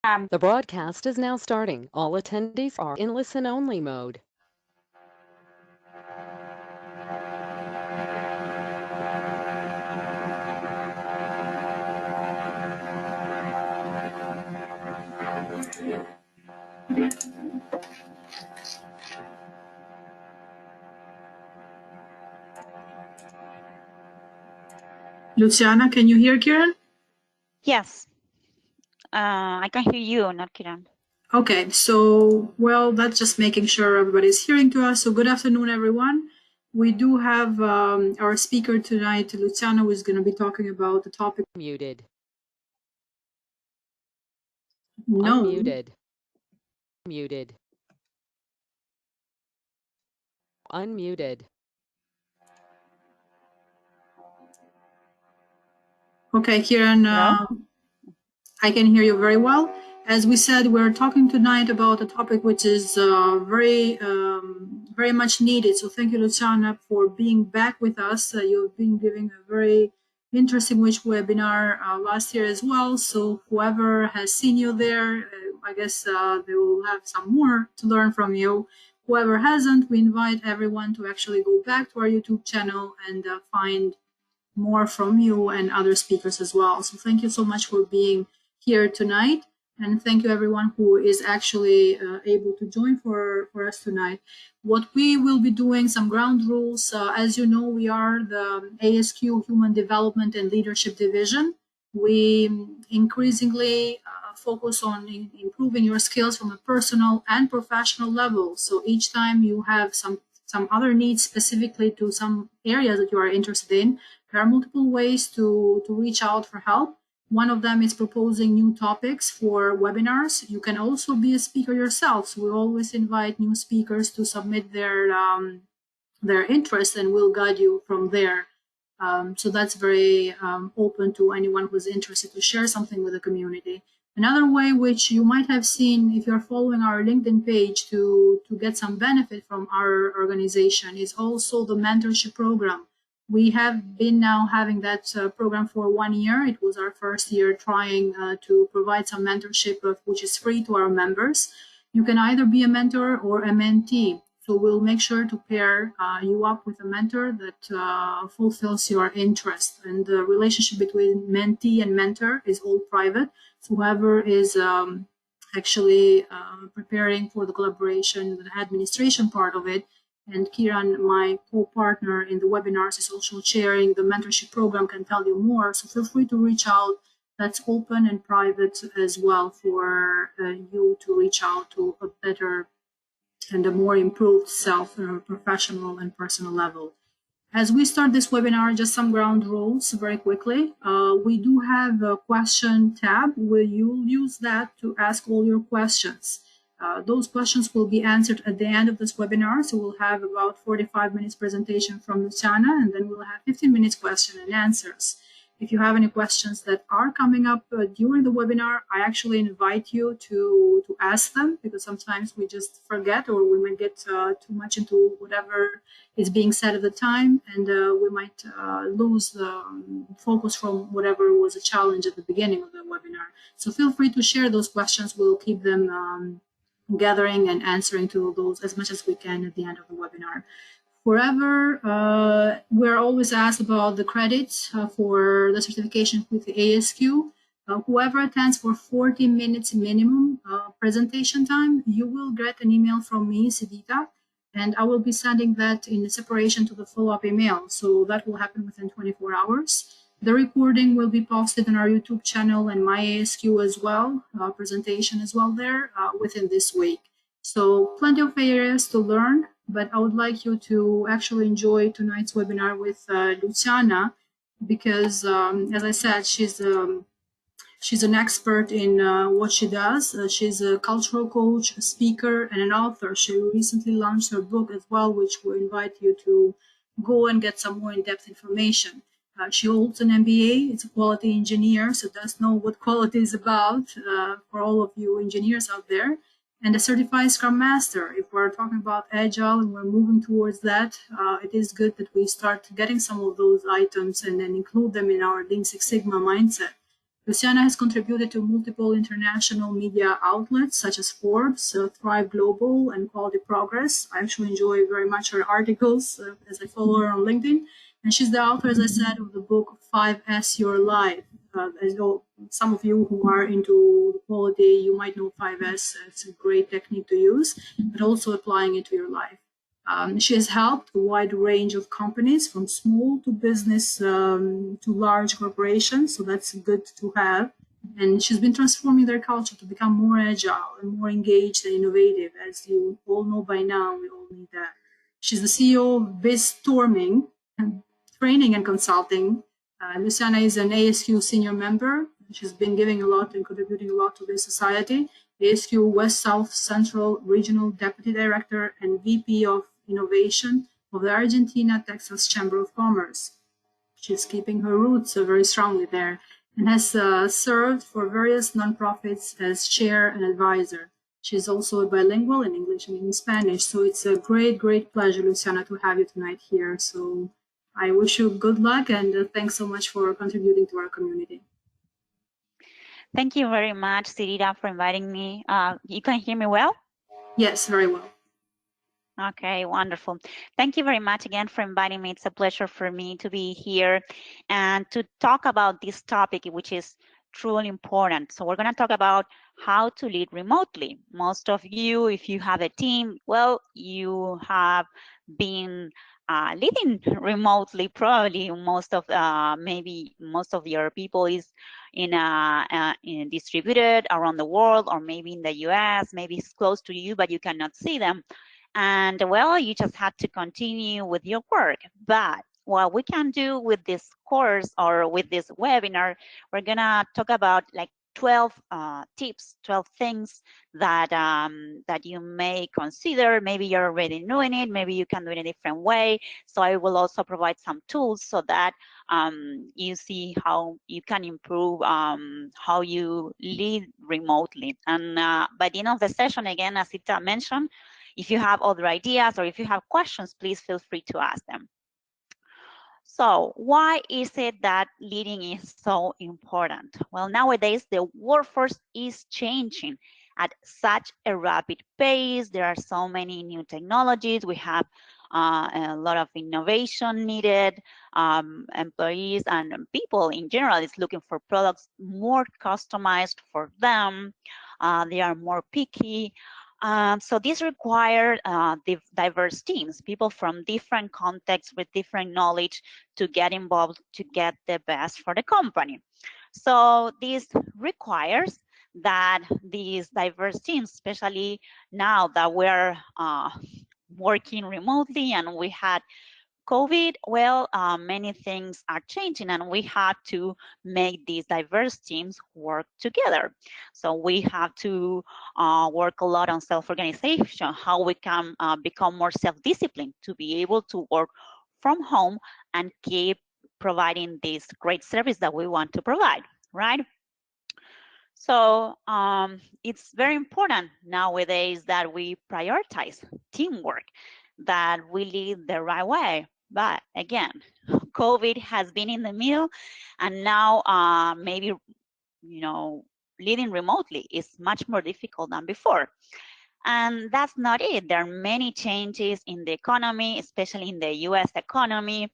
The broadcast is now starting. All attendees are in listen-only mode. Luciana, can you hear Kiran? Yes, I can hear you, not Kiran. Okay, so, well, that's just making sure everybody's hearing to us. So good afternoon, everyone. We do have our speaker tonight, Luciana, who is going to be talking about the topic. Muted. No. Unmuted. Muted. Unmuted. Okay, Kiran, I can hear you very well. As we said, we're talking tonight about a topic which is very much needed. So thank you, Luciana, for being back with us. You've been giving a very interesting webinar last year as well. So whoever has seen you there, I guess they will have some more to learn from you. Whoever hasn't, we invite everyone to actually go back to our YouTube channel and find more from you and other speakers as well. So thank you so much for being here tonight. And thank you everyone who is actually able to join for us tonight. What we will be doing, some ground rules. As you know, we are the ASQ Human Development and Leadership Division. We increasingly focus on improving your skills from a personal and professional level. So each time you have some other needs specifically to some areas that you are interested in, there are multiple ways to reach out for help. One of them is proposing new topics for webinars. You can also be a speaker yourself. So we always invite new speakers to submit their interest, and we'll guide you from there. So that's very open to anyone who's interested to share something with the community. Another way which you might have seen if you're following our LinkedIn page to get some benefit from our organization is also the mentorship program. We have been now having that program for 1 year. It was our first year trying to provide some mentorship, which is free to our members. You can either be a mentor or a mentee. So we'll make sure to pair you up with a mentor that fulfills your interest. And the relationship between mentee and mentor is all private. So whoever is actually preparing for the collaboration, the administration part of it, and Kiran, my co-partner in the webinars, is also chairing the mentorship program, can tell you more. So feel free to reach out. That's open and private as well for you to reach out to a better and a more improved self, professional and personal level. As we start this webinar, just some ground rules very quickly. We do have a question tab where you'll use that to ask all your questions. Those questions will be answered at the end of this webinar. So we'll have about 45 minutes presentation from Luciana, and then we'll have 15 minutes question and answers. If you have any questions that are coming up during the webinar, I actually invite you to ask them, because sometimes we just forget, or we might get too much into whatever is being said at the time, and we might lose the focus from whatever was a challenge at the beginning of the webinar. So feel free to share those questions. We'll keep them gathering and answering to those as much as we can at the end of the webinar. Forever, we're always asked about the credits for the certification with the ASQ. Whoever attends for 40 minutes minimum presentation time, you will get an email from me, Sidita, and I will be sending that in separation to the follow-up email. So that will happen within 24 hours. The recording will be posted on our YouTube channel and my ASQ as well, presentation as well there within this week. So plenty of areas to learn, but I would like you to actually enjoy tonight's webinar with Luciana, because as I said, she's an expert in what she does. She's a cultural coach, a speaker, and an author. She recently launched her book as well, which we invite you to go and get some more in-depth information. She holds an MBA. It's a quality engineer, so does know what quality is about for all of you engineers out there. And a certified Scrum Master. If we're talking about Agile and we're moving towards that, it is good that we start getting some of those items and then include them in our Lean Six Sigma mindset. Luciana has contributed to multiple international media outlets such as Forbes, Thrive Global, and Quality Progress. I actually enjoy very much her articles as I follow her on LinkedIn. And she's the author, as I said, of the book 5S Your Life. As though some of you who are into quality, you might know 5S. It's a great technique to use, but also applying it to your life. She has helped a wide range of companies, from small to business to large corporations. So that's good to have. And she's been transforming their culture to become more agile and more engaged and innovative. As you all know by now, we all need that. She's the CEO of BizStorming, training and consulting. Luciana is an ASQ senior member. She's been giving a lot and contributing a lot to the society. ASQ West South Central Regional Deputy Director and VP of Innovation of the Argentina Texas Chamber of Commerce. She's keeping her roots very strongly there and has served for various nonprofits as chair and advisor. She's also bilingual in English and in Spanish. So it's a great, great pleasure, Luciana, to have you tonight here. So I wish you good luck and thanks so much for contributing to our community. Thank you very much, Sirita, for inviting me. You can hear me well? Yes, very well. Okay, wonderful. Thank you very much again for inviting me. It's a pleasure for me to be here and to talk about this topic, which is truly important. So we're going to talk about how to lead remotely. Most of you, if you have a team, well, you have been leading remotely. Probably most of maybe most of your people is in distributed around the world, or maybe in the US. Maybe it's close to you, but you cannot see them. And well, you just had to continue with your work. But what we can do with this course or with this webinar, we're gonna talk about like 12 tips, 12 things that that you may consider. Maybe you're already doing it, maybe you can do it in a different way. So I will also provide some tools so that you see how you can improve how you lead remotely. And by the end of the session, again, as Ita mentioned, if you have other ideas or if you have questions, please feel free to ask them. So why is it that leading is so important? Well, nowadays the workforce is changing at such a rapid pace. There are so many new technologies. We have a lot of innovation needed. Employees and people in general is looking for products more customized for them. They are more picky. So these require diverse teams, people from different contexts with different knowledge to get involved to get the best for the company. So this requires that these diverse teams, especially now that we're working remotely and we had COVID, well, many things are changing and we had to make these diverse teams work together. So we have to work a lot on self-organization, how we can become more self-disciplined to be able to work from home and keep providing this great service that we want to provide, right? So it's very important nowadays that we prioritize teamwork, that we lead the right way. But again, COVID has been in the middle, and now maybe, you know, leading remotely is much more difficult than before. And that's not it. There are many changes in the economy, especially in the US economy.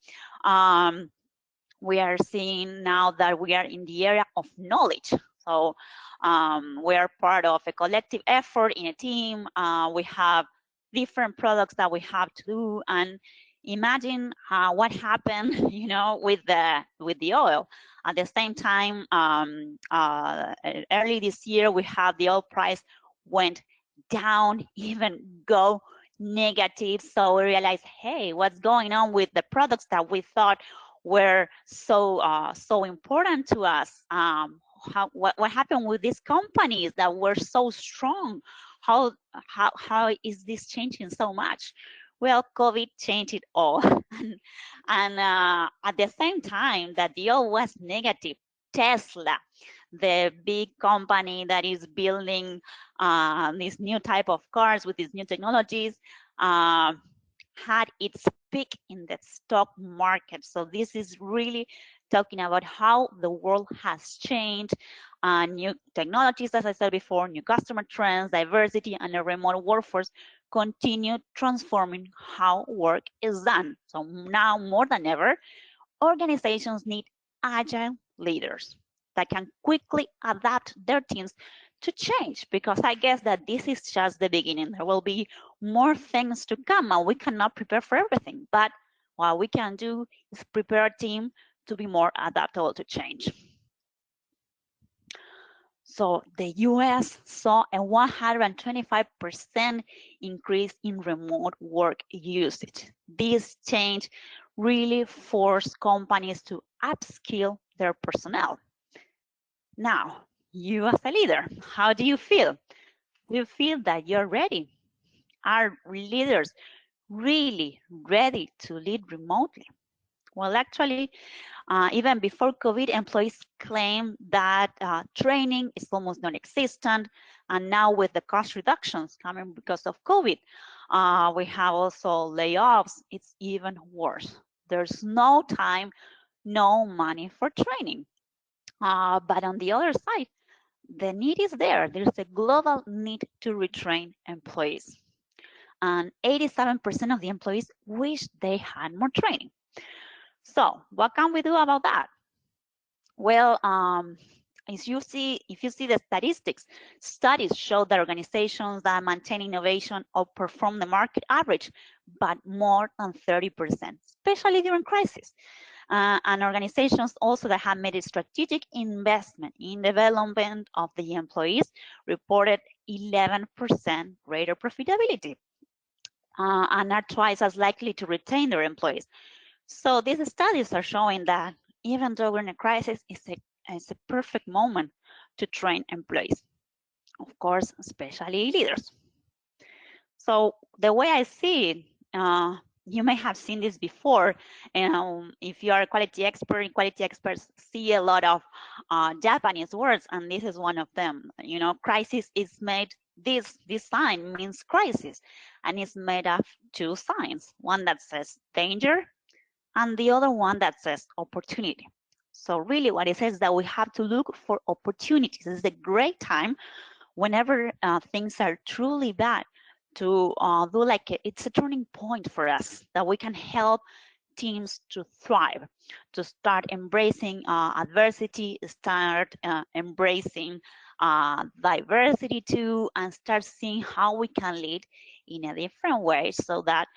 We are seeing now that we are in the area of knowledge. So we are part of a collective effort in a team. We have different products that we have to do, and imagine what happened, you know, with the oil. At the same time, early this year, we have the oil price went down, even go negative. So we realized, hey, what's going on with the products that we thought were so important to us? What happened with these companies that were so strong? How is this changing so much? Well, COVID changed it all. and at the same time that the oil was negative, Tesla, the big company that is building this new type of cars with these new technologies, had its peak in the stock market. So this is really talking about how the world has changed, new technologies, as I said before, new customer trends, diversity, and a remote workforce continue transforming how work is done. So now more than ever, organizations need agile leaders that can quickly adapt their teams to change, because I guess that this is just the beginning. There will be more things to come and we cannot prepare for everything. But what we can do is prepare a team to be more adaptable to change. So the US saw a 125% increase in remote work usage. This change really forced companies to upskill their personnel. Now, you as a leader, how do you feel? Do you feel that you're ready? Are leaders really ready to lead remotely? Well, actually, even before COVID, employees claimed that training is almost non-existent. And now with the cost reductions coming because of COVID, we have also layoffs. It's even worse. There's no time, no money for training. But on the other side, the need is there. There's a global need to retrain employees. And 87% of the employees wish they had more training. So what can we do about that? Well, if you see the statistics, studies show that organizations that maintain innovation outperform the market average, but more than 30%, especially during crisis. And organizations also that have made a strategic investment in development of the employees reported 11% greater profitability, and are twice as likely to retain their employees. So these studies are showing that even though we're in a crisis, it's a perfect moment to train employees, of course, especially leaders. So the way I see it, you may have seen this before. If you are a quality expert, quality experts see a lot of Japanese words, and this is one of them. You know, crisis is made, this sign means crisis, and it's made of two signs, one that says danger and the other one that says opportunity. So really what it says is that we have to look for opportunities. This is a great time whenever things are truly bad to do it's a turning point for us, that we can help teams to thrive, to start embracing adversity, start embracing diversity too, and start seeing how we can lead in a different way so that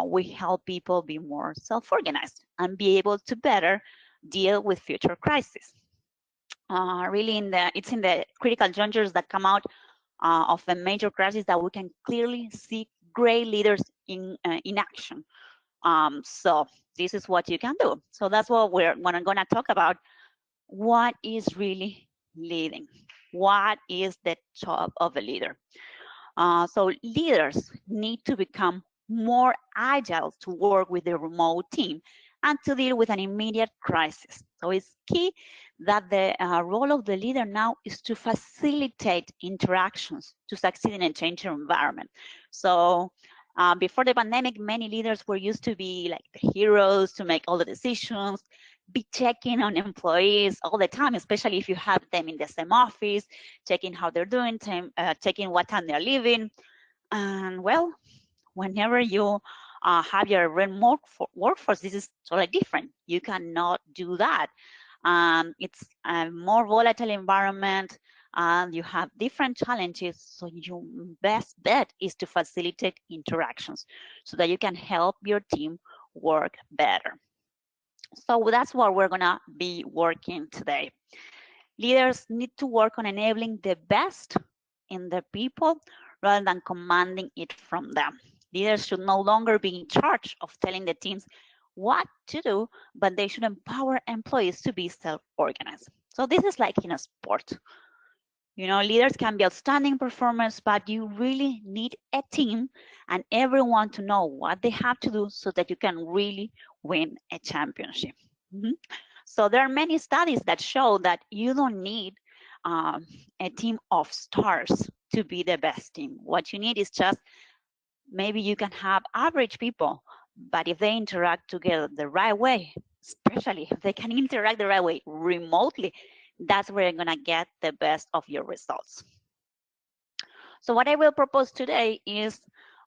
we help people be more self-organized and be able to better deal with future crises. Really, it's in the critical junctures that come out of a major crisis that we can clearly see great leaders in action. So this is what you can do. So that's what we're going to talk about. What is really leading? What is the job of a leader? So leaders need to become more agile to work with the remote team and to deal with an immediate crisis. So it's key that the role of the leader now is to facilitate interactions to succeed in a changing environment. So before the pandemic, many leaders were used to be like the heroes, to make all the decisions, be checking on employees all the time, especially if you have them in the same office, checking how they're doing, checking what time they're leaving. And well, whenever you have your remote workforce, this is totally different. You cannot do that. It's a more volatile environment, and you have different challenges. So your best bet is to facilitate interactions so that you can help your team work better. So that's what we're gonna be working today. Leaders need to work on enabling the best in the people rather than commanding it from them. Leaders should no longer be in charge of telling the teams what to do, but they should empower employees to be self-organized. So this is like in a sport. You know, leaders can be outstanding performers, but you really need a team and everyone to know what they have to do so that you can really win a championship. So there are many studies that show that you don't need a team of stars to be the best team. What you need is just, maybe you can have average people But if they interact together the right way, especially if they can interact the right way remotely, that's where you're gonna get the best of your results. So what I will propose today is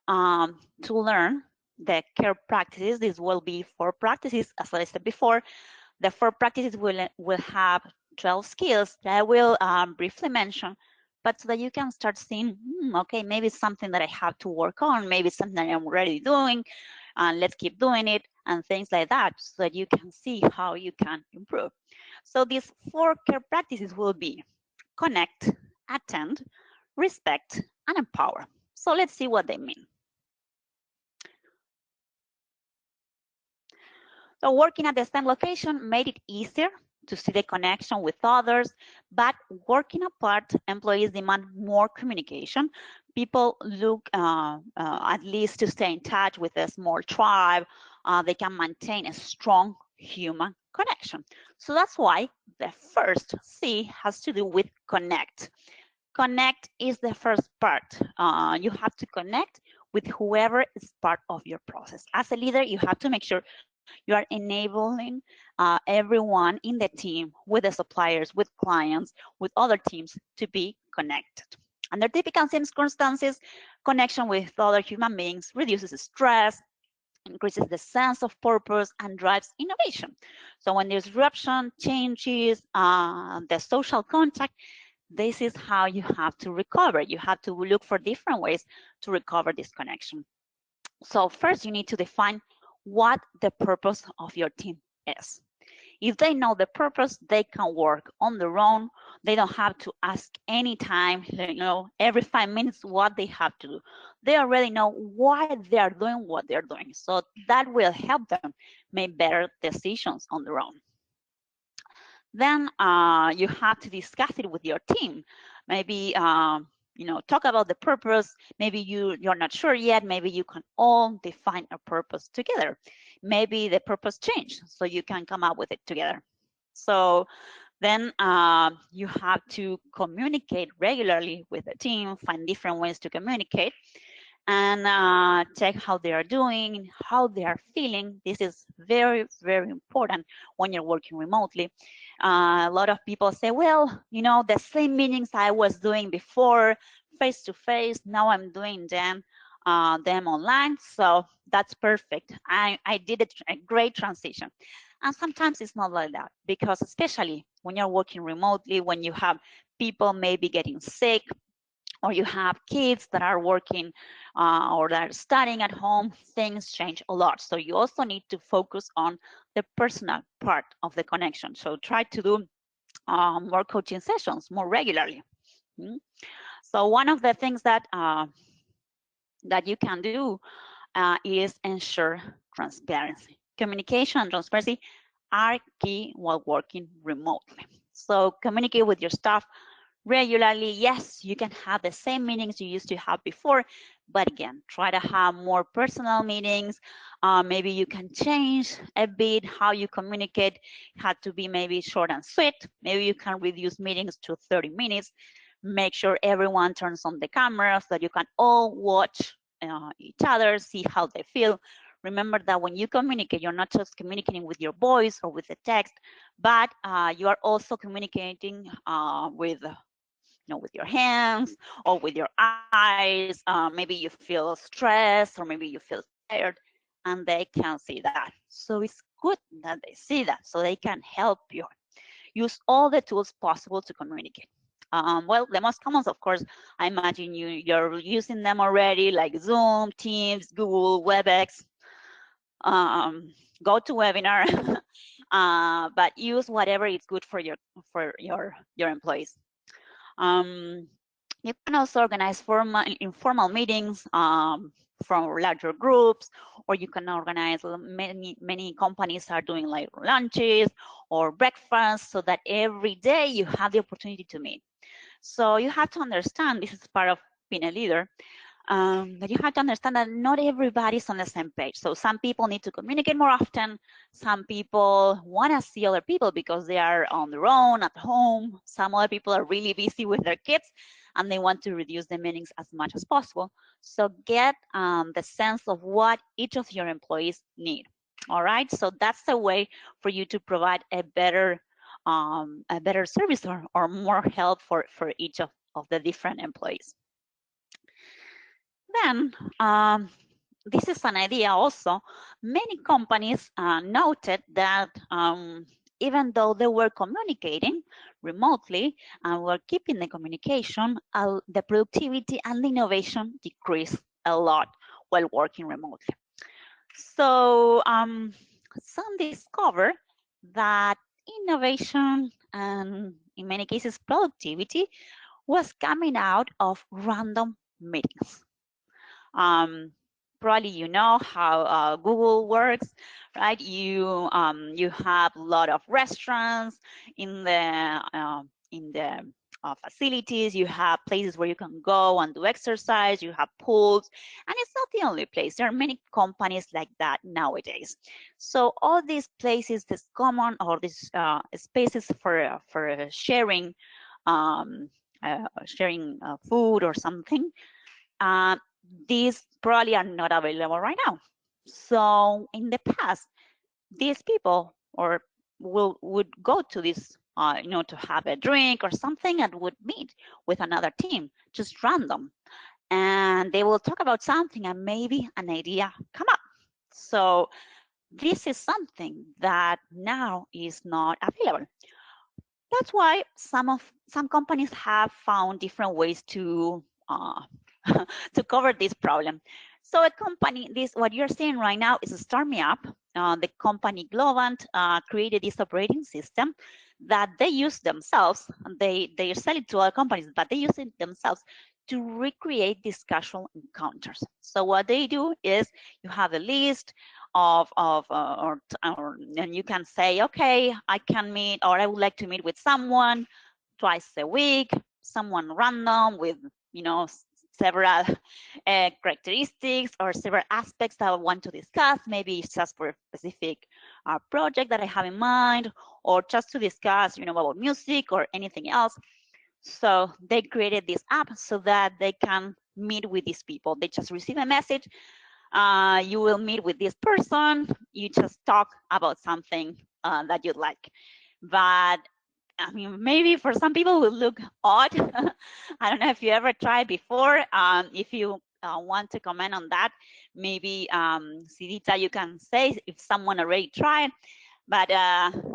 to learn the care practices. This will be 4 practices, as I said before. The 4 practices will have 12 skills that I will briefly mention, but so that you can start seeing, okay, maybe it's something that I have to work on, maybe it's something that I'm already doing, and let's keep doing it, and things like that, so that you can see how you can improve. So these 4 care practices will be connect, attend, respect, and empower. So let's see what they mean. So working at the same location made it easier to see the connection with others, but working apart, employees demand more communication. People look at least to stay in touch with a small tribe. They can maintain a strong human connection. So that's why the first C has to do with connect. Connect is the first part. You have to connect with whoever is part of your process. As a leader, you have to make sure you are enabling everyone in the team, with the suppliers, with clients, with other teams to be connected. Under typical circumstances, connection with other human beings reduces stress, increases the sense of purpose, and drives innovation. So when there's disruption, changes, the social contact, this is how you have to recover. You have to look for different ways to recover this connection. So first, you need to define what the purpose of your team is. If they know the purpose, they can work on their own. They don't have to ask anytime, every 5 minutes what they have to do. They already know why they are doing what they're doing. So that will help them make better decisions on their own. Then you have to discuss it with your team. Maybe talk about the purpose. Maybe you're not sure yet. Maybe you can all define a purpose together. Maybe the purpose changed, so you can come up with it together. So then you have to communicate regularly with the team, find different ways to communicate, and check how they are doing, how they are feeling. This is very, very important when you're working remotely. A lot of people say, well, the same meetings I was doing before, face to face, now I'm doing them online. So that's perfect. I did a great transition. And sometimes it's not like that, because especially when you're working remotely, when you have people maybe getting sick, or you have kids that are working or that are studying at home, things change a lot. So you also need to focus on the personal part of the connection. So try to do more coaching sessions more regularly. So one of the things that you can do is ensure transparency. Communication and transparency are key while working remotely. So communicate with your staff regularly. Yes, you can have the same meetings you used to have before, but again, try to have more personal meetings. Maybe you can change a bit how you communicate. It had to be maybe short and sweet. Maybe you can reduce meetings to 30 minutes. Make sure everyone turns on the camera so that you can all watch each other, see how they feel. Remember that when you communicate, you're not just communicating with your voice or with the text, but you are also communicating with your hands or with your eyes. Maybe you feel stressed, or maybe you feel tired, and they can see that. So it's good that they see that, so they can help you. Use all the tools possible to communicate. Well, the most common, of course, I imagine you're using them already, like Zoom, Teams, Google, WebEx, GoToWebinar, but use whatever is good for your employees. You can also organize informal meetings from larger groups, or you can organize, many companies are doing like lunches or breakfast, so that every day you have the opportunity to meet. So you have to understand, this is part of being a leader, that you have to understand that not everybody's on the same page. So some people need to communicate more often. Some people want to see other people because they are on their own at home. Some other people are really busy with their kids, and they want to reduce the meetings as much as possible. So get the sense of what each of your employees need. All right, so that's the way for you to provide a better service or more help for each of the different employees. Then this is an idea also. Many companies noted that even though they were communicating remotely and were keeping the communication, the productivity and the innovation decreased a lot while working remotely. So some discovered that innovation and in many cases productivity was coming out of random meetings. Probably you know how Google works, right? You have a lot of restaurants in the facilities. You have places where you can go and do exercise. You have pools, and it's not the only place. There are many companies like that nowadays. So all these places, this common or these spaces for sharing, sharing food or something. These probably are not available right now. So in the past, these people would go to this, to have a drink or something and would meet with another team, just random. And they will talk about something and maybe an idea come up. So this is something that now is not available. That's why some companies have found different ways to to cover this problem. So a company, what you're seeing right now is a Start Me Up. The company Globant created this operating system that they use themselves. They sell it to other companies, but they use it themselves to recreate these casual encounters. So what they do is you have a list and you can say, okay, I can meet, or I would like to meet with someone twice a week, someone random with, several characteristics or several aspects that I want to discuss. Maybe it's just for a specific project that I have in mind, or just to discuss, about music or anything else. So they created this app so that they can meet with these people. They just receive a message. You will meet with this person. You just talk about something that you'd like. But I mean, maybe for some people it will look odd. I don't know if you ever tried before. If you want to comment on that, maybe Sidita, you can say if someone already tried. But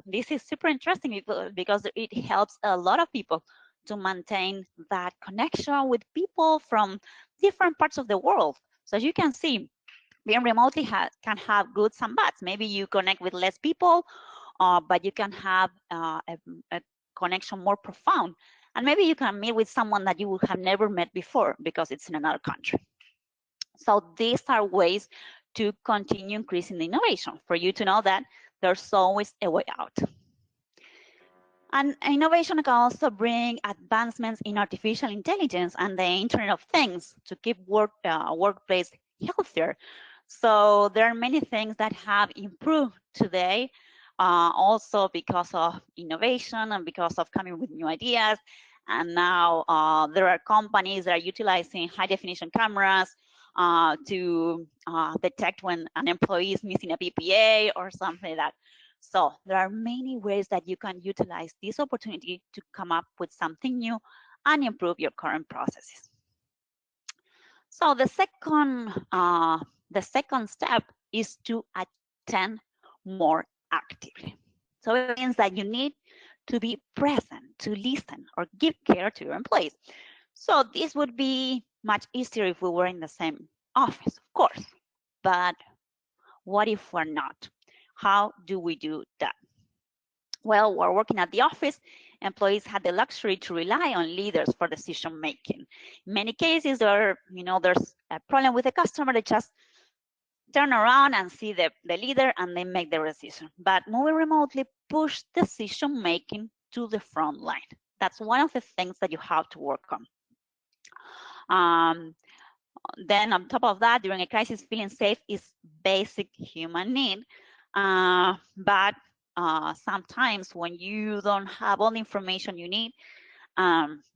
this is super interesting because it helps a lot of people to maintain that connection with people from different parts of the world. So as you can see, being remotely can have goods and bads. Maybe you connect with less people, but you can have a connection more profound. And maybe you can meet with someone that you would have never met before because it's in another country. So these are ways to continue increasing the innovation, for you to know that there's always a way out. And innovation can also bring advancements in artificial intelligence and the Internet of Things to keep workplace healthier. So there are many things that have improved today, also because of innovation and because of coming with new ideas. And now there are companies that are utilizing high definition cameras to detect when an employee is missing a PPA or something like that. So there are many ways that you can utilize this opportunity to come up with something new and improve your current processes. So the second step is to attend more actively. So it means that you need to be present, to listen, or give care to your employees. So this would be much easier if we were in the same office, of course. But what if we're not? How do we do that? Well, we're working at the office. Employees had the luxury to rely on leaders for decision making. In many cases, there's a problem with the customer. They just turn around and see the leader and they make the decision. But moving remotely push decision making to the front line. That's one of the things that you have to work on. Then on top of that, during a crisis, feeling safe is basic human need. But sometimes when you don't have all the information you need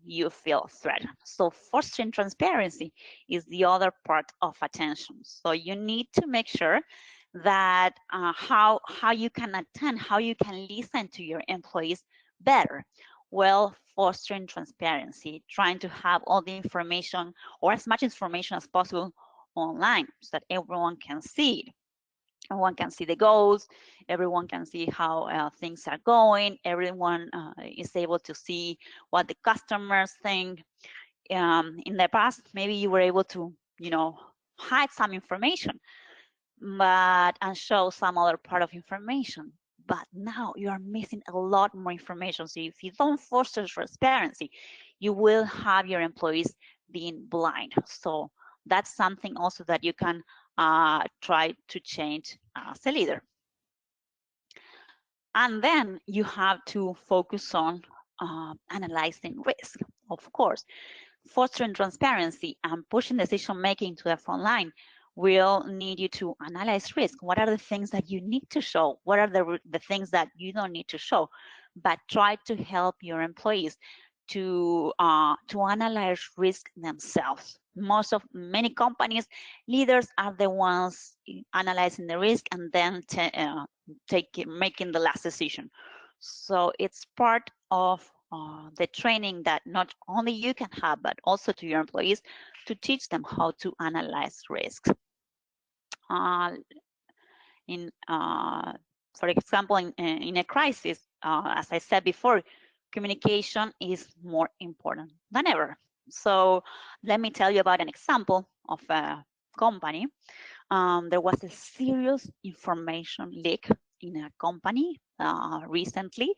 you feel threatened. So fostering transparency is the other part of attention. So you need to make sure that how you can attend, how you can listen to your employees better. Well, fostering transparency, trying to have all the information or as much information as possible online so that everyone can see it. Everyone can see the goals, everyone can see how things are going, everyone is able to see what the customers think. In the past, maybe you were able to, hide some information, and show some other part of information. But now you are missing a lot more information. So if you don't foster transparency, you will have your employees being blind. So that's something also that you can try to change as a leader. And then you have to focus on analyzing risk, of course. Fostering transparency and pushing decision making to the front line will need you to analyze risk. What are the things that you need to show? What are the things that you don't need to show? But try to help your employees to analyze risk themselves. Many companies, leaders are the ones analyzing the risk and then making the last decision. So it's part of the training that not only you can have, but also to your employees to teach them how to analyze risks. For example, in a crisis, as I said before, communication is more important than ever. So let me tell you about an example of a company. There was a serious information leak in a company recently.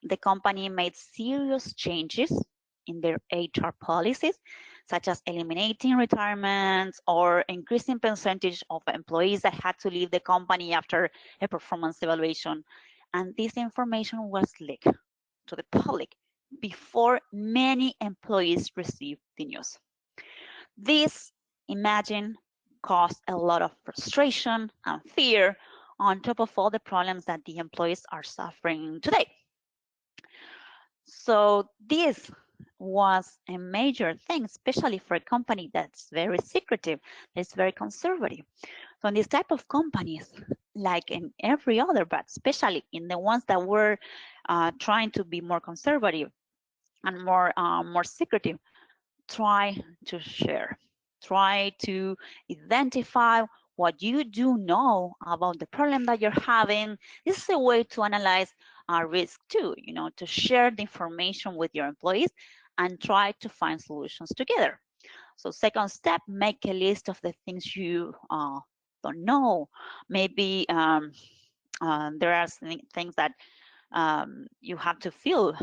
The company made serious changes in their HR policies, such as eliminating retirements or increasing percentage of employees that had to leave the company after a performance evaluation. And this information was leaked to the public before many employees received the news. This, imagine, caused a lot of frustration and fear on top of all the problems that the employees are suffering today. So this was a major thing, especially for a company that's very secretive, that's very conservative. So in this type of companies, like in every other, but especially in the ones that were trying to be more conservative and more secretive, try to share, try to identify what you do know about the problem that you're having. This is a way to analyze risk too, to share the information with your employees and try to find solutions together. So second step, make a list of the things you don't know. Maybe there are things that you have to feel,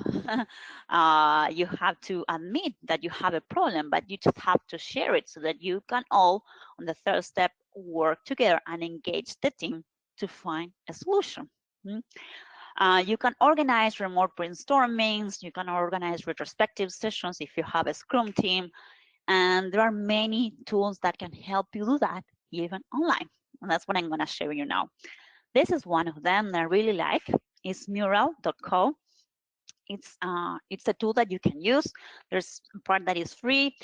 you have to admit that you have a problem, but you just have to share it so that you can all, on the third step, work together and engage the team to find a solution. You can organize remote brainstormings, you can organize retrospective sessions if you have a Scrum team, and there are many tools that can help you do that, even online. And that's what I'm going to show you now. This is one of them that I really like. It's mural.co. It's a tool that you can use. There's a part that is free,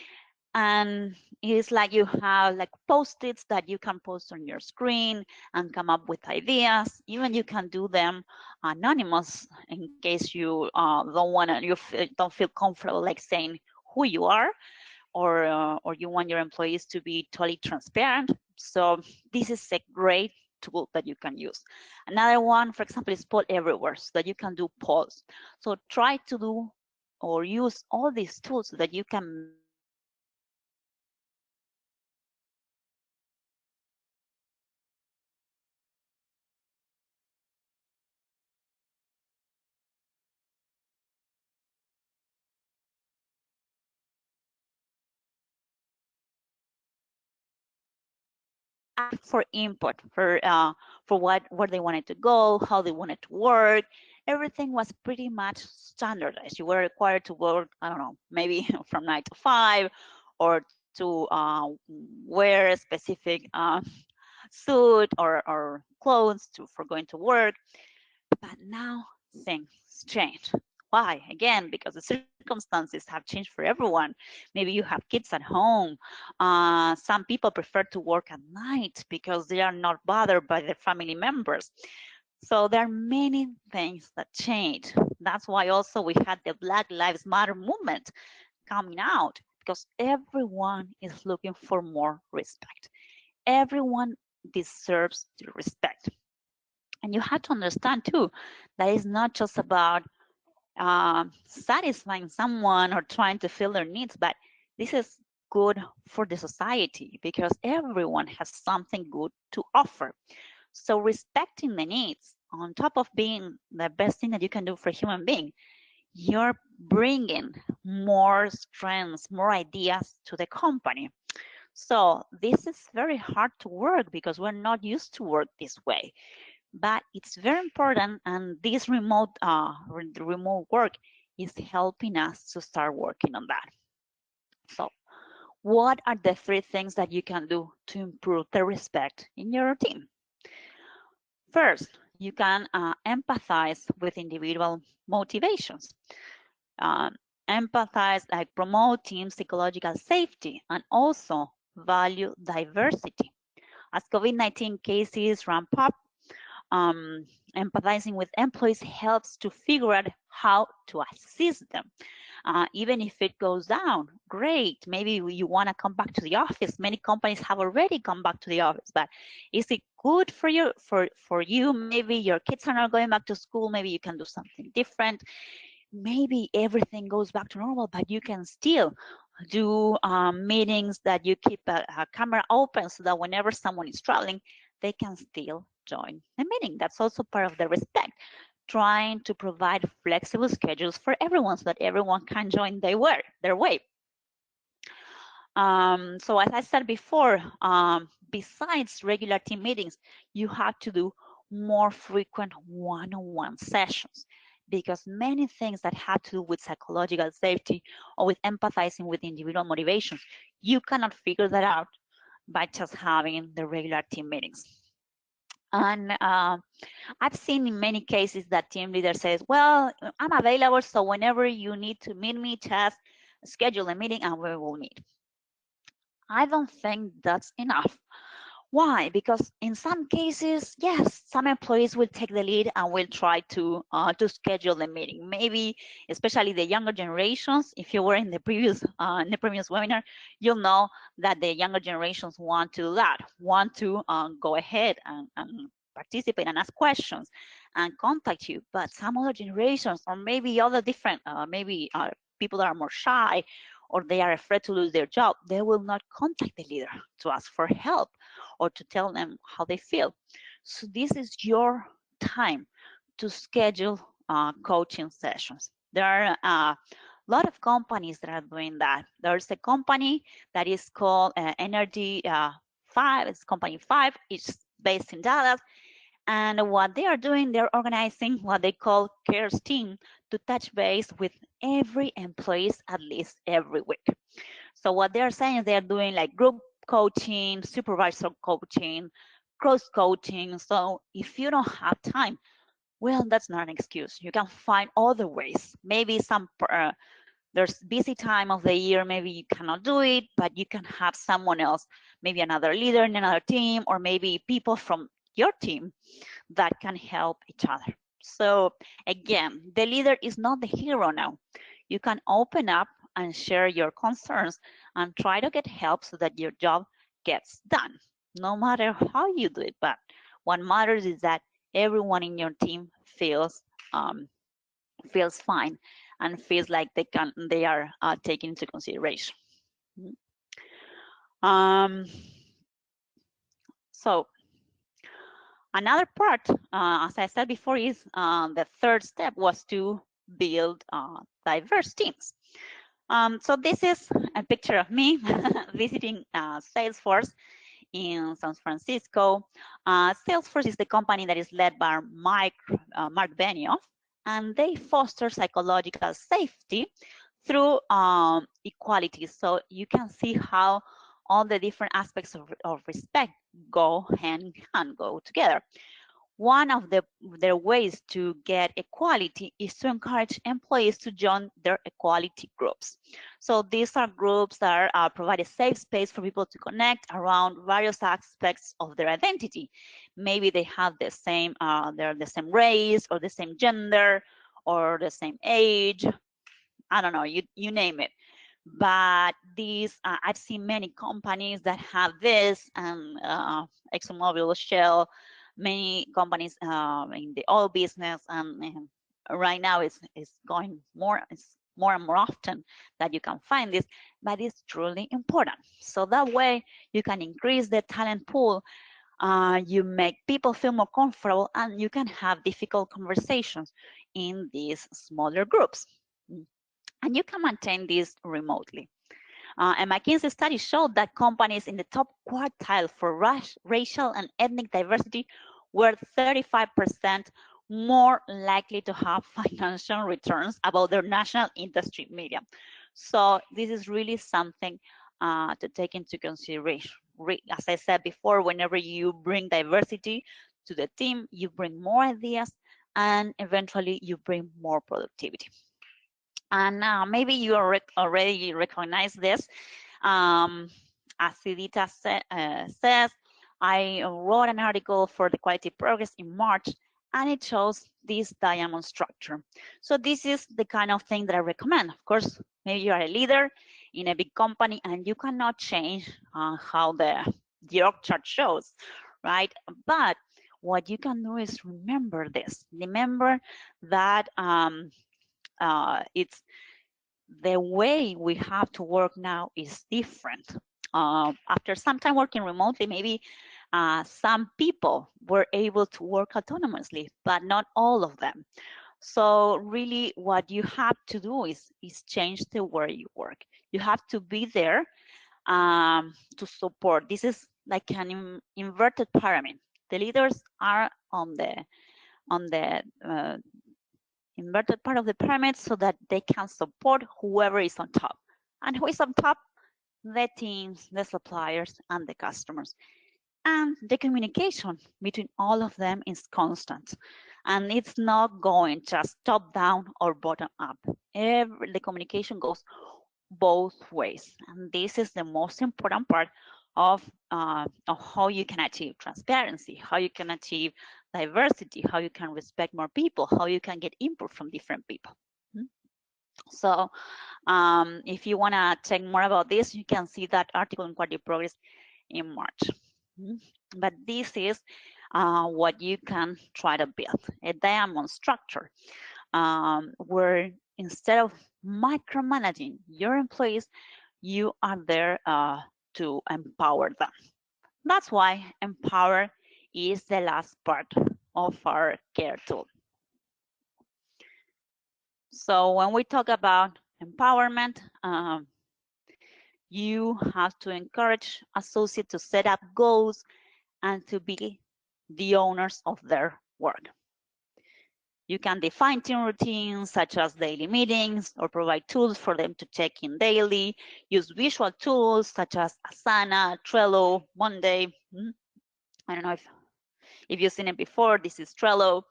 and it's like you have like post-its that you can post on your screen and come up with ideas. Even you can do them anonymous in case you don't feel comfortable like saying who you are, or you want your employees to be totally transparent. So this is a great tool that you can use. Another one, for example, is Poll Everywhere, so that you can do polls. So try to do or use all these tools so that you can make for input for where they wanted to go, how they wanted to work. Everything was pretty much standardized. You were required to work, I don't know, maybe from 9 to 5, or to wear a specific suit or clothes for going to work. But now things change. Why? Again, because the circumstances have changed for everyone. Maybe you have kids at home. Some people prefer to work at night because they are not bothered by their family members. So there are many things that change. That's why also we had the Black Lives Matter movement coming out, because everyone is looking for more respect. Everyone deserves the respect. And you have to understand too that it's not just about satisfying someone or trying to fill their needs, but this is good for the society because everyone has something good to offer. So respecting the needs on top of being the best thing that you can do for a human being, you're bringing more strengths, more ideas to the company. So this is very hard to work because we're not used to work this way, but it's very important. And this remote work is helping us to start working on that. So what are the three things that you can do to improve the respect in your team? First, you can empathize with individual motivations. Um, Empathize, like promoting psychological safety and also value diversity. As COVID-19 cases ramp up, um, empathizing with employees helps to figure out how to assist them. Even if it goes down, great. Maybe you want to come back to the office. Many companies have already come back to the office, but is it good for you? For you, maybe your kids are not going back to school. Maybe you can do something different. Maybe everything goes back to normal, but you can still do meetings that you keep a camera open so that whenever someone is traveling, they can still join the meeting. That's also part of the respect, trying to provide flexible schedules for everyone so that everyone can join their way. So as I said before, besides regular team meetings, you have to do more frequent one-on-one sessions because many things that have to do with psychological safety or with empathizing with individual motivations, you cannot figure that out by just having the regular team meetings. And I've seen in many cases that team leader says, well, I'm available, so whenever you need to meet me, just schedule a meeting and we will meet. I don't think that's enough. Why? Because in some cases, yes, some employees will take the lead and will try to schedule the meeting. Maybe, especially the younger generations. If you were in the previous webinar, you'll know that the younger generations want to do that, want to go ahead and participate and ask questions and contact you. But some other generations, or maybe other different, maybe people that are more shy, or they are afraid to lose their job, they will not contact the leader to ask for help or to tell them how they feel. So this is your time to schedule coaching sessions. There are a lot of companies that are doing that. There's a company that is called Energy 5. It's company 5. It's based in Dallas. And what they are doing, they're organizing what they call CARES team to touch base with every employee at least every week. So what they're saying is they're doing like group coaching, supervisor coaching, cross coaching. So if you don't have time, well, that's not an excuse. You can find other ways. Maybe there's busy time of the year, maybe you cannot do it, but you can have someone else, maybe another leader in another team, or maybe people from your team that can help each other. So again, the leader is not the hero now. You can open up and share your concerns and try to get help so that your job gets done, no matter how you do it. But what matters is that everyone in your team feels fine and feels like they are taken into consideration. So another part, as I said before, is the third step was to build diverse teams. So this is a picture of me visiting Salesforce in San Francisco. Salesforce is the company that is led by Mark Benioff, and they foster psychological safety through equality. So you can see how all the different aspects of respect go hand in hand, go together. One of their ways to get equality is to encourage employees to join their equality groups. So these are groups that provide a safe space for people to connect around various aspects of their identity. Maybe they have they're the same race or the same gender or the same age. I don't know, you name it. But these, I've seen many companies that have this, and ExxonMobil, Shell, many companies in the oil business, and right now it's going more, it's more and more often that you can find this, but it's truly important. So that way you can increase the talent pool, you make people feel more comfortable, and you can have difficult conversations in these smaller groups. And you can maintain this remotely. A McKinsey study showed that companies in the top quartile for racial and ethnic diversity were 35% more likely to have financial returns above their national industry median. So this is really something to take into consideration. As I said before, whenever you bring diversity to the team, you bring more ideas, and eventually you bring more productivity. And maybe you already recognize this. As Sidita says, I wrote an article for the Quality Progress in March, and it shows this diamond structure. So this is the kind of thing that I recommend. Of course, maybe you are a leader in a big company and you cannot change how the org chart shows, right? But what you can do is remember this. Remember that it's the way we have to work now is different. After some time working remotely, maybe some people were able to work autonomously, but not all of them. So really what you have to do is change the way you work. You have to be there to support. This is like an inverted pyramid. The leaders are on the inverted part of the pyramid so that they can support whoever is on top. And who is on top? The teams, the suppliers, and the customers. And the communication between all of them is constant. And it's not going just top down or bottom up. The communication goes both ways. And this is the most important part of how you can achieve transparency, how you can achieve diversity, how you can respect more people, how you can get input from different people. So if you want to check more about this, you can see that article in Quality Progress in March. But this is what you can try to build, a diamond structure where instead of micromanaging your employees, you are there to empower them. That's why empower is the last part of our care tool. So when we talk about empowerment, you have to encourage associates to set up goals and to be the owners of their work. You can define team routines such as daily meetings or provide tools for them to check in daily. Use visual tools such as Asana, Trello, Monday. I don't know if you've seen it before. This is Trello.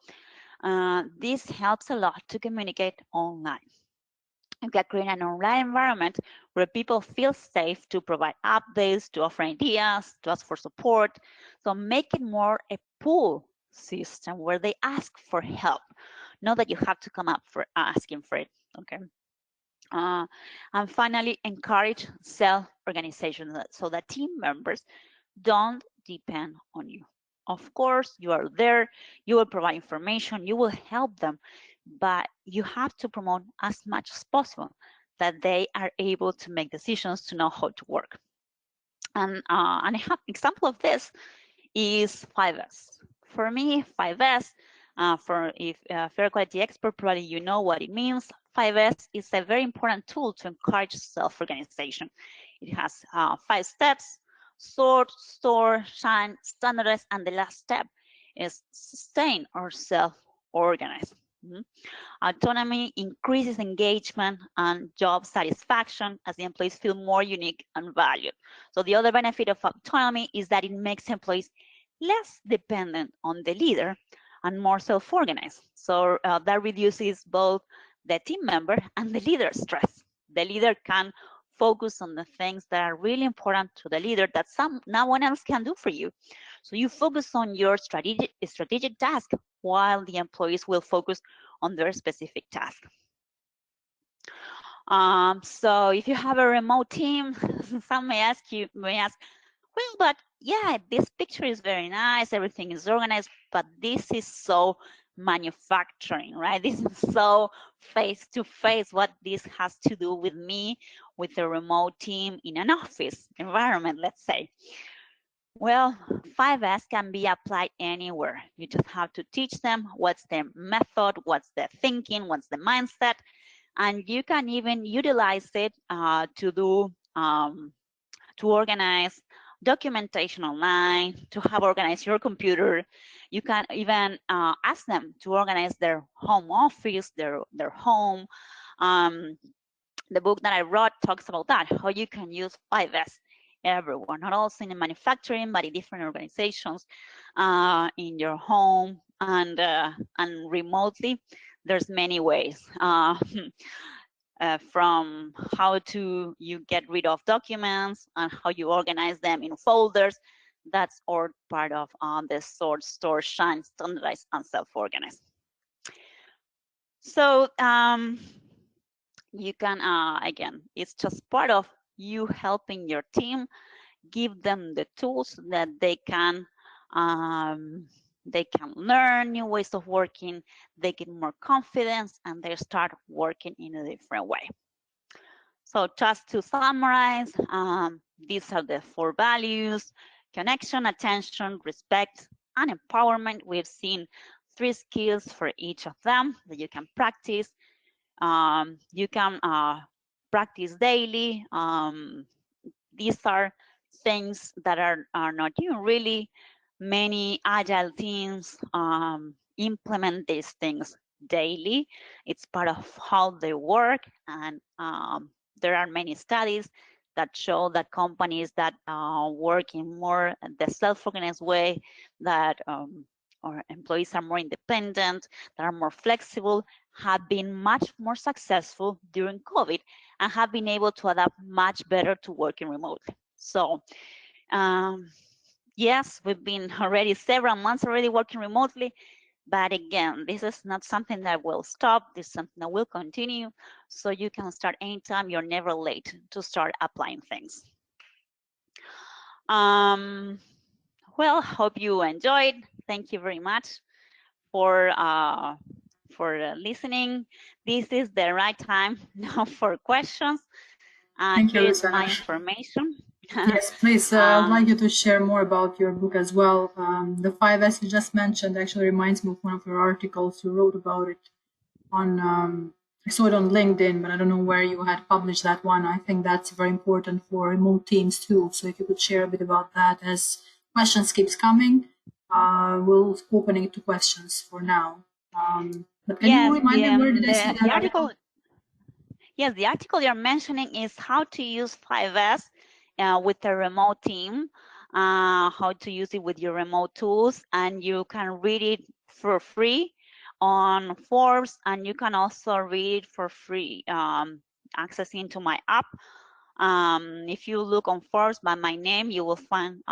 This helps a lot to communicate online. You can create an online environment where people feel safe to provide updates, to offer ideas, to ask for support. So make it more a pull system where they ask for help, not that you have to come up for asking for it. Okay. And finally, encourage self-organization so that team members don't depend on you. Of course, you are there, you will provide information, you will help them, but you have to promote as much as possible that they are able to make decisions to know how to work. And an example of this is 5S. For me, 5S, if fair quality expert, probably you know what it means. 5S is a very important tool to encourage self-organization. It has 5 steps: sort, store, shine, standardize, and the last step is sustain or self-organize. Autonomy increases engagement and job satisfaction as the employees feel more unique and valued. So the other benefit of autonomy is that it makes employees less dependent on the leader and more self-organized. So that reduces both the team member and the leader's stress. The leader can focus on the things that are really important to the leader that no one else can do for you. So you focus on your strategic task while the employees will focus on their specific task. So if you have a remote team, some may ask, well, but yeah, this picture is very nice, everything is organized, but this is so manufacturing, right? This is so face-to-face. What this has to do with me, with a remote team in an office environment, let's say. Well, 5S can be applied anywhere. You just have to teach them what's the method, what's the thinking, what's the mindset, and you can even utilize it to organize documentation online, to have organized your computer. You can even ask them to organize their home office, their home. The book that I wrote talks about that, how you can use 5S everywhere, not also in manufacturing, but in different organizations, in your home and remotely. There's many ways. From how you get rid of documents and how you organize them in folders. That's all part of the Sort, Store, Shine, Standardize, and Self-Organize. So you can, again, it's just part of you helping your team, give them the tools that they can learn new ways of working, they get more confidence, and they start working in a different way. So just to summarize, these are the 4 values: connection, attention, respect, and empowerment. We've seen 3 skills for each of them that you can practice. You can practice daily. These are things that are not new. Really, many agile teams implement these things daily. It's part of how they work, and there are many studies that show that companies that work in more the self-organized way, that or employees are more independent, that are more flexible, have been much more successful during COVID and have been able to adapt much better to working remotely. So yes, we've been already several months already working remotely, but again, this is not something that will stop. This is something that will continue. So you can start anytime. You're never late to start applying things. Well, hope you enjoyed. Thank you very much for listening. This is the right time now for questions. Thank you, Here is Luciana. my information. Yes, please. I'd like you to share more about your book as well. The 5S you just mentioned actually reminds me of one of your articles. You wrote about it on, I saw it on LinkedIn, but I don't know where you had published that one. I think that's very important for remote teams too. So if you could share a bit about that as questions keeps coming, we'll open it to questions for now. But can you remind me, where did I see that article? Yes, the article you're mentioning is how to use 5S with a remote team, how to use it with your remote tools, and you can read it for free on Forbes, and you can also read it for free accessing to my app. If you look on Forbes by my name, you will find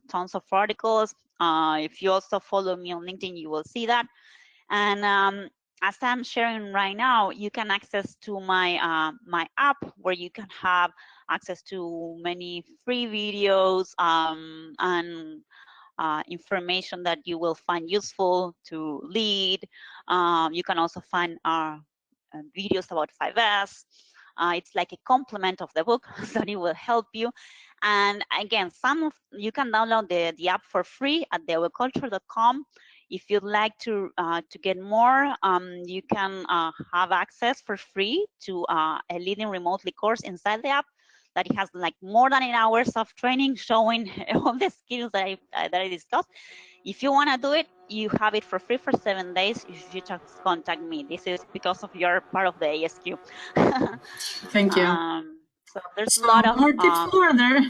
tons of articles. If you also follow me on LinkedIn, you will see that. And as I'm sharing right now, you can access to my my app, where you can have access to many free videos and information that you will find useful to lead. You can also find videos about 5S. It's like a complement of the book, so it will help you. And again, you can download the app for free at theoculture.com. If you'd like to get more, you can have access for free to a leading remotely course inside the app that it has like more than 8 hours of training showing all the skills that I discussed. If you want to do it, you have it for free for 7 days. If you just contact me, this is because of your part of the ASQ. Thank you. So there's so a lot of more tips further.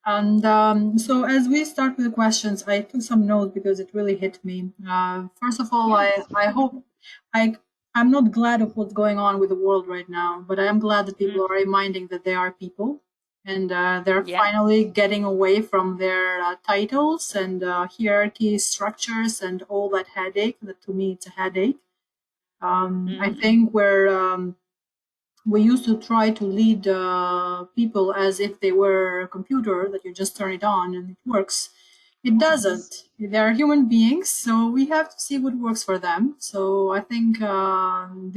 And so as we start with the questions, I took some notes because it really hit me. First of all, Yes. I hope I'm not glad of what's going on with the world right now, but I am glad that people Mm, are reminding that they are people, and they're yes. finally getting away from their titles and hierarchy structures and all that headache. That to me, it's a headache. I Mm, think we used to try to lead people as if they were a computer that you just turn it on and it works. It yes. doesn't. They are human beings, so we have to see what works for them. So I think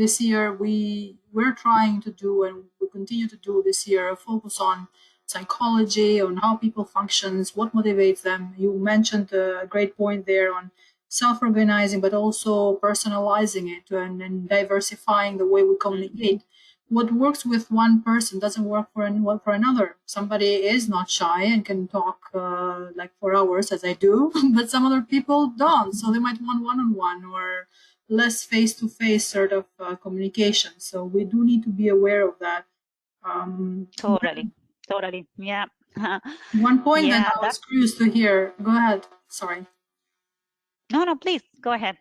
this year we're trying to do, and we continue to do this year, a focus on psychology, on how people functions, what motivates them. You mentioned a great point there on self-organizing, but also personalizing it and diversifying the way we Mm, communicate. What works with one person doesn't work for another. Somebody is not shy and can talk like for hours, as I do, but some other people don't. So they might want one-on-one or less face-to-face sort of communication. So we do need to be aware of that. Um, totally. Totally. Yeah. one point that Yeah, I that. was curious to hear. Go ahead. Sorry. No, no, please go ahead.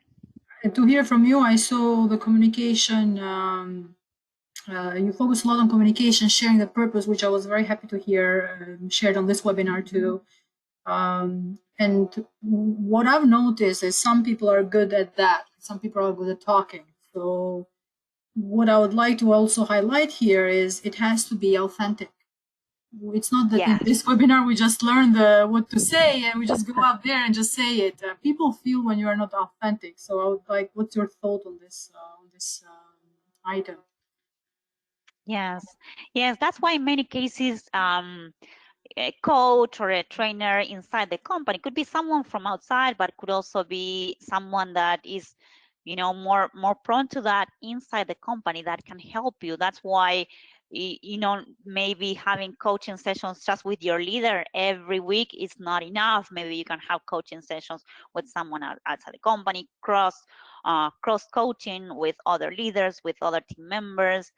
To hear from you, I saw the communication. You focus a lot on communication, sharing the purpose, which I was very happy to hear shared on this webinar too. And what I've noticed is some people are good at that. Some people are good at talking. So what I would like to also highlight here is it has to be authentic. It's not that in Yes. this webinar we just learn the what to say and we just go out there and just say it. People feel when you are not authentic. So I would like, what's your thought on this item? Yes. Yes. That's why in many cases, a coach or a trainer inside the company could be someone from outside, but could also be someone that is, more prone to that inside the company that can help you. That's why, maybe having coaching sessions just with your leader every week is not enough. Maybe you can have coaching sessions with someone outside the company, cross coaching with other leaders, with other team members.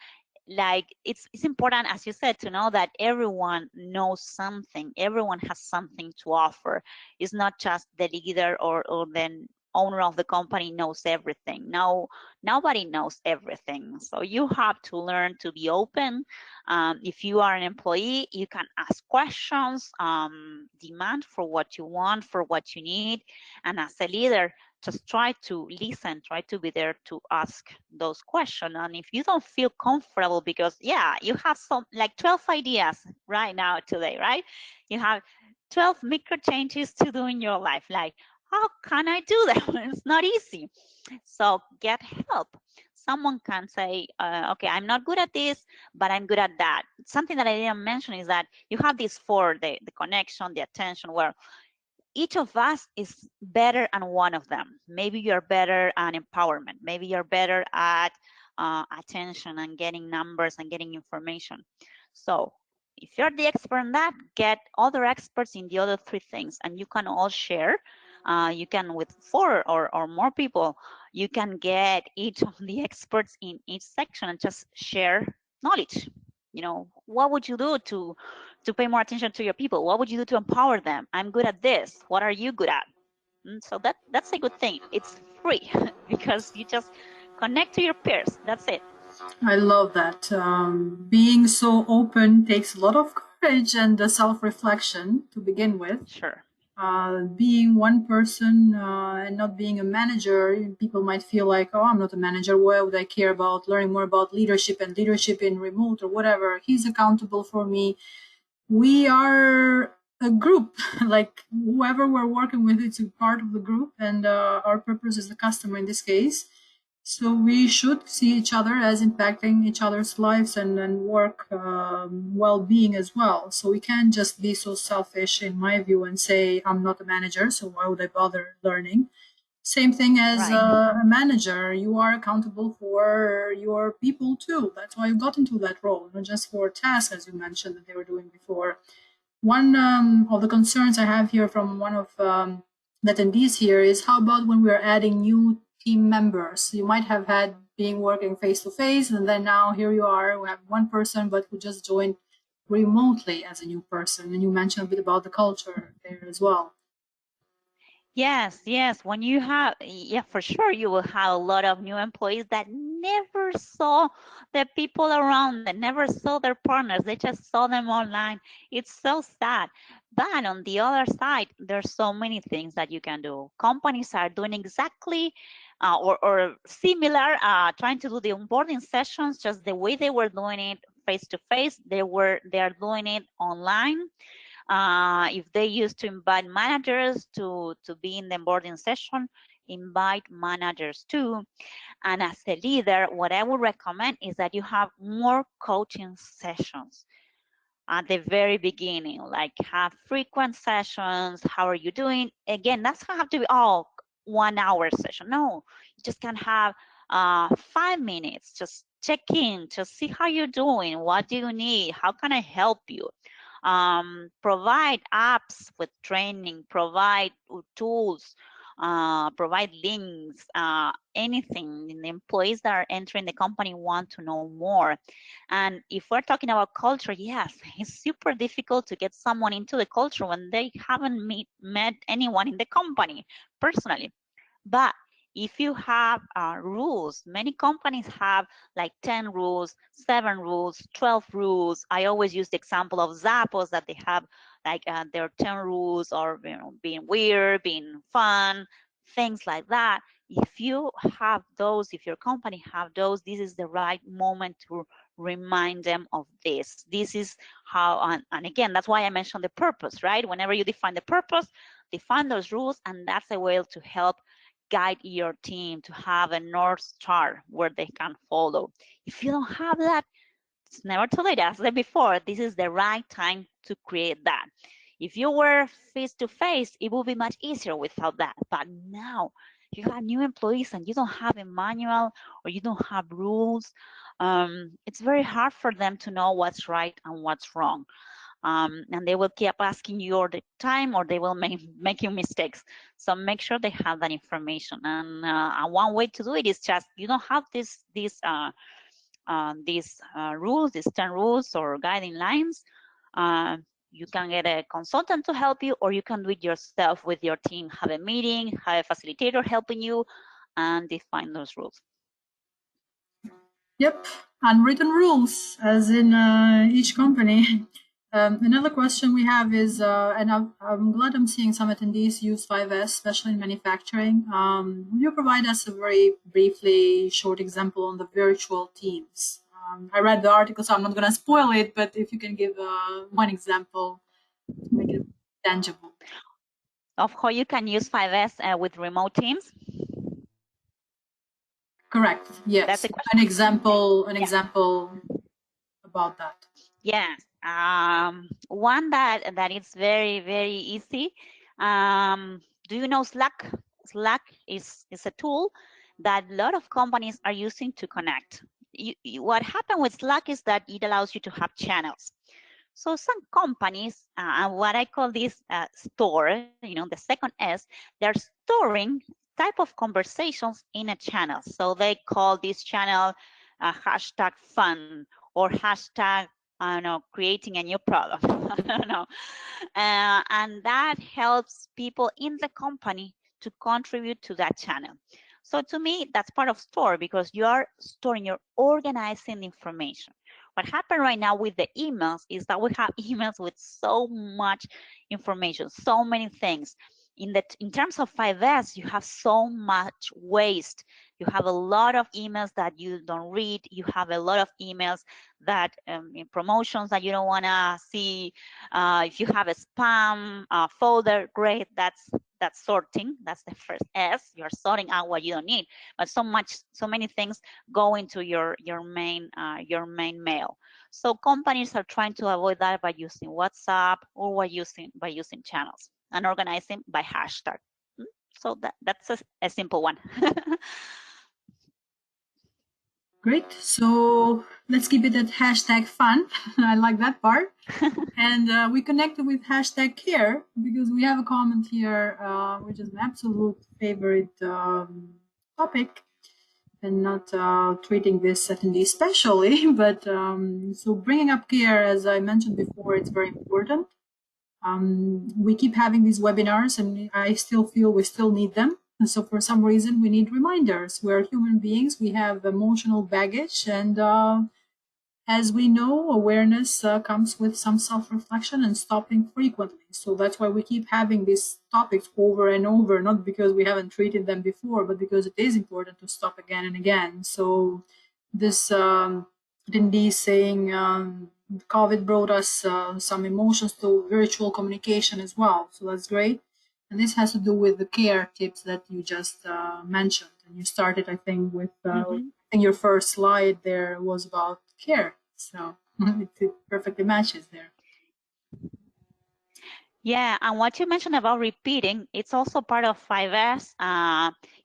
Like it's important, as you said, to know that everyone knows something, everyone has something to offer. It's not just the leader or the owner of the company knows everything. No, nobody knows everything, so you have to learn to be open. If you are an employee, you can ask questions, demand for what you want, for what you need. And as a leader, just try to listen, try to be there to ask those questions. And if you don't feel comfortable, because yeah, you have some like 12 ideas right now today, right? You have 12 micro changes to do in your life. Like, how can I do that? It's not easy. So get help. Someone can say, okay, I'm not good at this, but I'm good at that. Something that I didn't mention is that you have these four, the connection, the attention, where each of us is better at one of them. Maybe you're better at empowerment. Maybe you're better at attention and getting numbers and getting information. So if you're the expert in that, get other experts in the other three things, and you can all share. You can, with four or more people, you can get each of the experts in each section and just share knowledge. What would you do to pay more attention to your people? What would you do to empower them? I'm good at this. What are you good at? So that's a good thing. It's free because you just connect to your peers. That's it. I love that. Being so open takes a lot of courage and self reflection to begin with. Sure. Being one person and not being a manager, people might feel like, oh, I'm not a manager. Why would I care about learning more about leadership and leadership in remote or whatever? He's accountable for me. We are a group, like whoever we're working with, it's a part of the group, and our purpose is the customer in this case. So we should see each other as impacting each other's lives and work well-being as well. So we can't just be so selfish, in my view, and say, I'm not a manager, so why would I bother learning? Same thing as Right. a manager. You are accountable for your people too. That's why you got into that role, not just for tasks, as you mentioned, that they were doing before. One of the concerns I have here from one of the attendees here is how about when we're adding new team members? You might have had being working face to face, and then now here you are, we have one person, but who just joined remotely as a new person? And you mentioned a bit about the culture there as well. Yes, yes. When you have, yeah, for sure, you will have a lot of new employees that never saw the people around them, never saw their partners. They just saw them online. It's so sad. But on the other side, there's so many things that you can do. Companies are doing exactly or similar, trying to do the onboarding sessions just the way they were doing it face to face. They are doing it online. If they used to invite managers to be in the onboarding session, invite managers too. And as a leader, what I would recommend is that you have more coaching sessions at the very beginning, like have frequent sessions. How are you doing? Again, that's not have to be all 1 hour session. No, you just can have 5 minutes. Just check in, just see how you're doing. What do you need? How can I help you? Provide apps with training, provide tools, provide links, anything. The employees that are entering the company want to know more. And if we're talking about culture, yes, it's super difficult to get someone into the culture when they haven't met anyone in the company personally. But if you have rules, many companies have like 10 rules, 7 rules, 12 rules. I always use the example of Zappos that they have like their 10 rules, or being weird, being fun, things like that. If you have those, if your company have those, this is the right moment to remind them of this. This is how, and again, that's why I mentioned the purpose, right? Whenever you define the purpose, define those rules, and that's a way to help guide your team to have a North Star where they can follow. If you don't have that, it's never too late. As I said before, this is the right time to create that. If you were face to face, it would be much easier without that. But now you have new employees and you don't have a manual or you don't have rules. It's very hard for them to know what's right and what's wrong. And they will keep asking you all the time, or they will make you mistakes. So make sure they have that information. And one way to do it is just, you don't have these rules, these 10 rules or guiding lines. You can get a consultant to help you, or you can do it yourself with your team. Have a meeting, have a facilitator helping you, and define those rules. Yep, unwritten rules, as in each company. Another question we have is, and I'm glad I'm seeing some attendees use 5S, especially in manufacturing. Will you provide us a very briefly short example on the virtual teams? I read the article, so I'm not going to spoil it, but if you can give one example to make it tangible. Of how you can use 5S with remote teams? Correct. Yes. That's a question. An example about that. Yes. One that is very, very easy. Do you know Slack? Slack is a tool that a lot of companies are using to connect. What happened with Slack is that it allows you to have channels. So some companies, and what I call this store, the second S, they're storing type of conversations in a channel. So they call this channel hashtag fun or hashtag, I don't know, creating a new product. I don't know. And that helps people in the company to contribute to that channel. So to me, that's part of store, because you are storing, you're organizing information. What happened right now with the emails is that we have emails with so much information, so many things. In terms of 5S, you have so much waste. You have a lot of emails that you don't read. You have a lot of emails that in promotions that you don't want to see. If you have a spam folder, great. That's sorting. That's the first S. You're sorting out what you don't need. But so many things go into your main mail. So companies are trying to avoid that by using WhatsApp or by using channels and organizing by hashtag. So that's a simple one. Great. So let's keep it at hashtag fun. I like that part. And we connected with hashtag care because we have a comment here, which is an absolute favorite topic. and not treating this attendee specially. But so bringing up care, as I mentioned before, it's very important. We keep having these webinars, and I still feel we still need them. And so for some reason, we need reminders. We're human beings. We have emotional baggage, and as we know, awareness comes with some self-reflection and stopping frequently. So that's why we keep having these topics over and over, not because we haven't treated them before, but because it is important to stop again and again. So this attendee saying COVID brought us some emotions to virtual communication as well. So that's great. And this has to do with the care tips that you just mentioned. And you started, I think, with I think your first slide there was about care. So it perfectly matches there. Yeah, and what you mentioned about repeating, it's also part of 5S.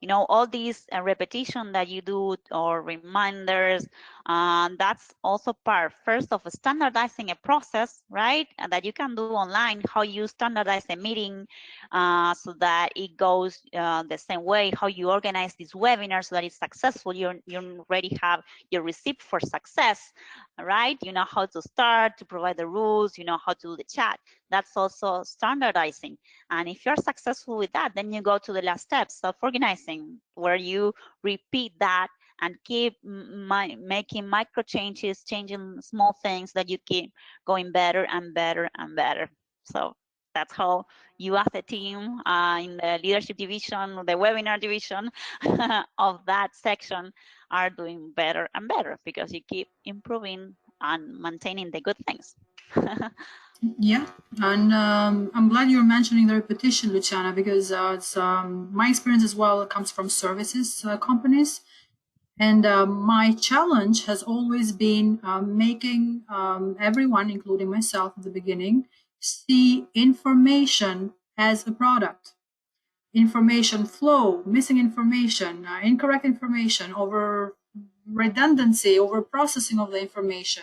You know, all these repetition that you do or reminders, that's also part first of standardizing a process, right? And that you can do online, how you standardize a meeting so that it goes the same way, how you organize this webinar so that it's successful. You already have your receipt for success, right? You know how to start, to provide the rules, you know how to do the chat. That's also standardizing. And if you're successful with that, then you go to the last step, self-organizing, where you repeat that and keep making micro changes, changing small things that you keep going better and better and better. So that's how you as a team in the leadership division, the webinar division of that section are doing better and better because you keep improving and maintaining the good things. Yeah, and I'm glad you're mentioning the repetition, Luciana, because it's my experience as well comes from services companies. And my challenge has always been making everyone, including myself at the beginning, see information as a product. Information flow, missing information, incorrect information, over redundancy, over processing of the information.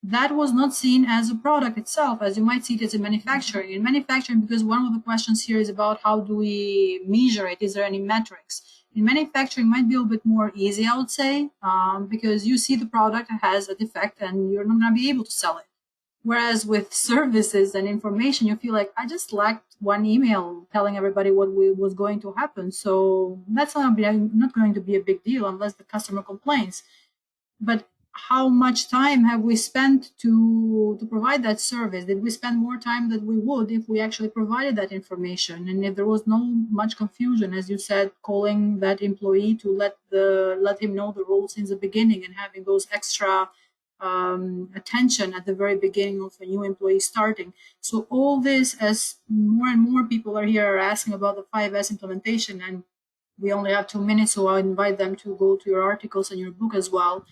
That was not seen as a product itself, as you might see it as in manufacturing. In manufacturing, because one of the questions here is about how do we measure it? Is there any metrics? In manufacturing might be a bit more easy, I would say, because you see the product has a defect and you're not going to be able to sell it. Whereas with services and information, you feel like I just lacked one email telling everybody what was going to happen. So that's not going to be a big deal unless the customer complains. But how much time have we spent to provide that service? Did we spend more time than we would if we actually provided that information? And if there was no much confusion, as you said, calling that employee to let him know the rules since the beginning and having those extra attention at the very beginning of a new employee starting. So all this, as more and more people are here are asking about the 5S implementation, and we only have 2 minutes, so I invite them to go to your articles and your book as well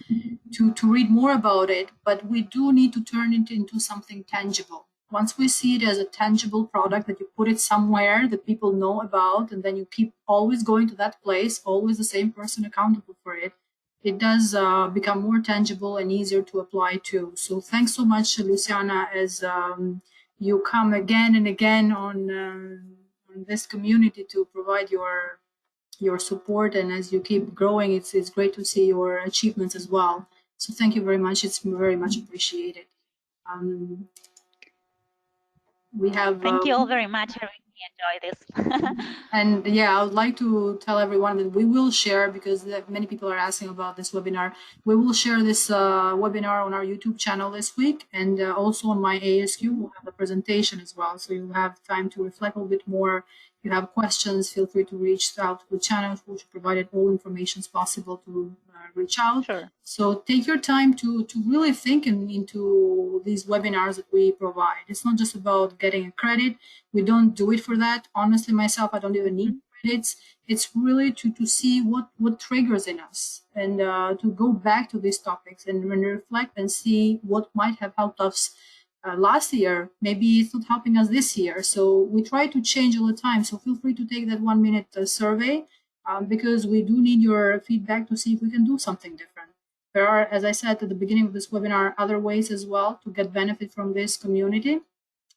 to read more about it. But we do need to turn it into something tangible. Once we see it as a tangible product, that you put it somewhere that people know about, and then you keep always going to that place, always the same person accountable for it, it does become more tangible and easier to apply to. So thanks so much, Luciana, as you come again and again on this community to provide your support, and as you keep growing, it's great to see your achievements as well. So thank you very much. It's very much appreciated. We have. Thank you all very much. I really enjoy this. And yeah, I would like to tell everyone that we will share, because many people are asking about this webinar. We will share this webinar on our YouTube channel this week, and also on my ASQ. We'll have a presentation as well, so you'll have time to reflect a little bit more. If you have questions, feel free to reach out to the channel, which provided all information possible to reach out. Sure. So take your time to really think into these webinars that we provide. It's not just about getting a credit. We don't do it for that. Honestly, myself, I don't even need credits. It's really to see what triggers in us, and to go back to these topics and reflect and see what might have helped us last year. Maybe it's not helping us this year. So we try to change all the time. So feel free to take that 1 minute survey, because we do need your feedback to see if we can do something different. There are, as I said at the beginning of this webinar, other ways as well to get benefit from this community.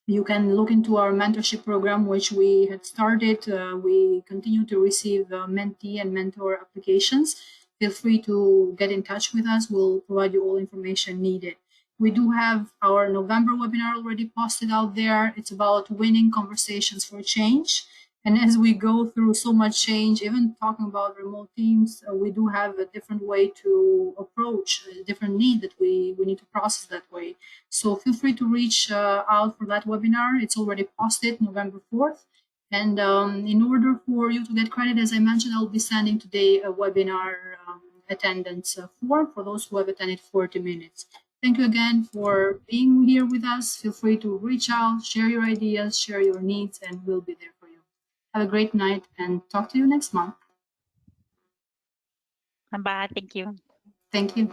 You can look into our mentorship program, which we had started. We continue to receive mentee and mentor applications. feel free to get in touch with us. We'll provide you all information needed. We do have our November webinar already posted out there. It's about winning conversations for change. And as we go through so much change, even talking about remote teams, we do have a different way to approach a different need that we need to process that way. So feel free to reach out for that webinar. It's already posted November 4th. And in order for you to get credit, as I mentioned, I'll be sending today a webinar attendance form for those who have attended 40 minutes. Thank you again for being here with us. Feel free to reach out, share your ideas, share your needs, and we'll be there for you. Have a great night and talk to you next month. Bye. Thank you. Thank you.